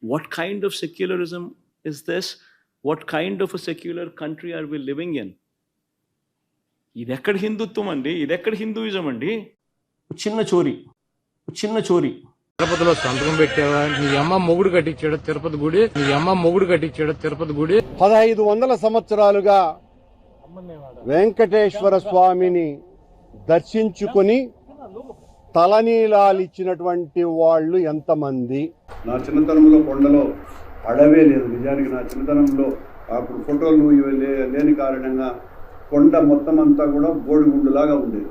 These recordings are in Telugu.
What kind of secularism is this? What kind of a secular country are we living in? ఇదెక్కడ హిందుత్వం అండి, ఇదెక్కడ హిందూయిజం అండి? చిన్న చోరీ తిరుపతిలో సంతకం పెట్టావా? నీ అమ్మ మొగుడు కట్టించాడు తిరుపతి గుడి, నీ అమ్మ మొగుడు కట్టించాడు తిరుపతి గుడి. 1500 సంవత్సరాలుగా వెంకటేశ్వర స్వామిని దర్శించుకుని తలనీలాలిచ్చినటువంటి వాళ్ళు ఎంతమంది? నా చిన్నతనంలో కొండలో అడవే లేదు. నిజానికి నా చిన్నతనంలో అప్పుడు ఫోటోలు లేని కారణంగా కొండ మొత్తం అంతా కూడా బోడిగుండులాగా ఉండేది.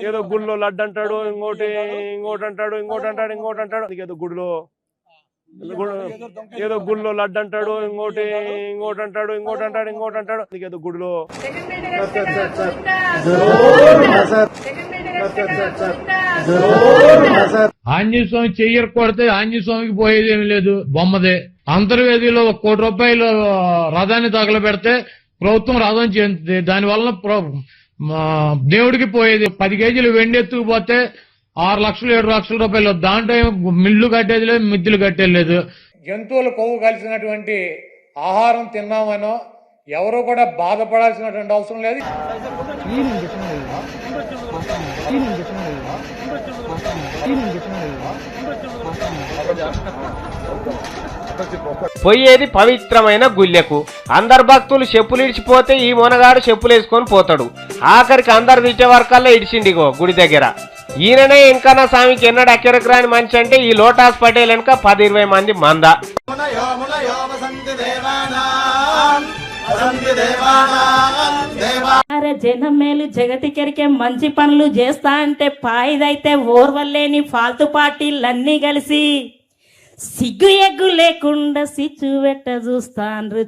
ఏదో గుడిలో లడ్డు అంటాడు, ఇంకోటి అంటాడు. ఏదో గుడిలో లడ్డు అంటాడు, ఇంకోటి అంటాడు. ఏదో గుడిలో ఆంజనేయ స్వామి చెయ్యరు కొడితే ఆంజనేయ స్వామికి పోయేదేమి లేదు, బొమ్మదే. అంతర్వేదిలో 1 కోటి రూపాయలు రథాన్ని తగలబెడితే ప్రభుత్వం రథం చెందుతుంది. దానివల్ల దేవుడికి పోయేది 10 కేజీలు వెండి ఎత్తుకుపోతే 6 లక్షలు 7 లక్షల రూపాయలు. దాంట్లో మిల్లు కట్టేది లేదు, మిద్దులు కట్టేది లేదు. జంతువులు కొవ్వు కలిసినటువంటి ఆహారం తిన్నామనో ఎవరు కూడా బాధపడాల్సినటువంటి అవసరం లేదు. పోయేది పవిత్రమైన గుళ్ళెకు. అందరు భక్తులు చెప్పులు ఇడిచిపోతే ఈ మొనగాడు చెప్పులు వేసుకొని పోతాడు. ఆఖరికి అందరు తిట్టే వరకల్లా ఇడిచిండిగో గుడి దగ్గర. ఈయననే ఇంకా నా స్వామికి ఎన్నడు అక్కడికి రాని మనిషి అంటే ఈ లోటాస్ పటేల్ వెనుక 10-20 మంది మంద. జనం మేలు జగతికెరికే మంచి పనులు చేస్తా అంటే పాయిదైతే ఓర్వలేని ఫాల్తు పార్టీలన్నీ కలిసి సిగ్గు ఎగ్గు లేకుండా సిచ్చు పెట్ట చూస్తాండ్రు.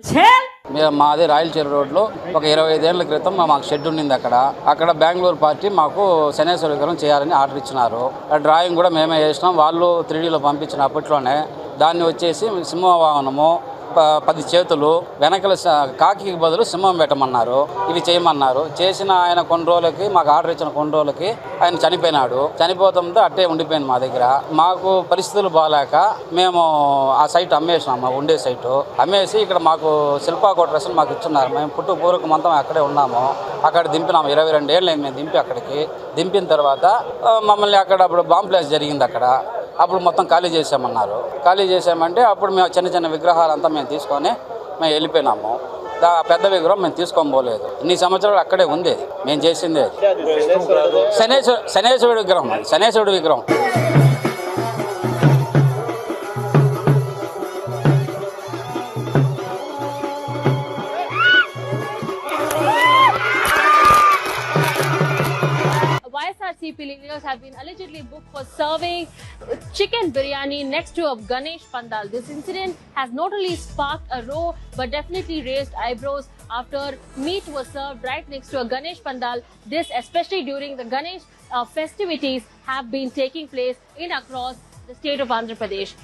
మాది రాయల్ చెరువు రోడ్లో ఒక 25 ఏళ్ల క్రితం మాకు షెడ్ ఉండింది. అక్కడ బెంగళూరు పార్టీ మాకు శనేశ్వర విగ్రహం చేయాలని ఆర్డర్ ఇచ్చినారు. డ్రాయింగ్ కూడా మేమే చేసినాం. వాళ్ళు 3Dలో పంపించిన అప్పట్లోనే దాన్ని వచ్చేసి సింహవాహనము, 10 చేతులు, వెనకల కాకి బదులు సింహం పెట్టమన్నారు. ఇవి చేయమన్నారు. చేసిన ఆయన కొన్ని రోజులకి, మాకు ఆర్డర్ ఇచ్చిన కొన్ని రోజులకి ఆయన చనిపోయినాడు. చనిపోతుందో అట్టే ఉండిపోయింది మా దగ్గర. మాకు పరిస్థితులు బాగాలేక మేము ఆ సైట్ అమ్మేసినాం. మా ఉండే సైటు అమ్మేసి ఇక్కడ మాకు శిల్పా కోటరస్ని మాకు ఇచ్చున్నారు. మేము పూర్వకం అంతా అక్కడే ఉన్నాము. అక్కడ దింపినాము. 22 ఏళ్ళు మేము దింపి అక్కడికి దింపిన తర్వాత మమ్మల్ని అక్కడ అప్పుడు బాంబ్ ప్లేస్ జరిగింది. అప్పుడు మొత్తం ఖాళీ చేసామన్నారు. ఖాళీ చేసామంటే అప్పుడు మేము చిన్న విగ్రహాలంతా మేము తీసుకొని మేము వెళ్ళిపోయినాము. పెద్ద విగ్రహం మేము తీసుకొని పోలేదు. ఇన్ని సంవత్సరాలు అక్కడే ఉంది. మేము చేసిందే శనేశ్వరుడు విగ్రహం. YSRCP leaders have been allegedly booked for serving chicken biryani next to a Ganesh Pandal. This incident has not only sparked a row but definitely raised eyebrows after meat was served right next to a Ganesh Pandal. This especially during the Ganesh festivities have been taking place in across the state of Andhra Pradesh.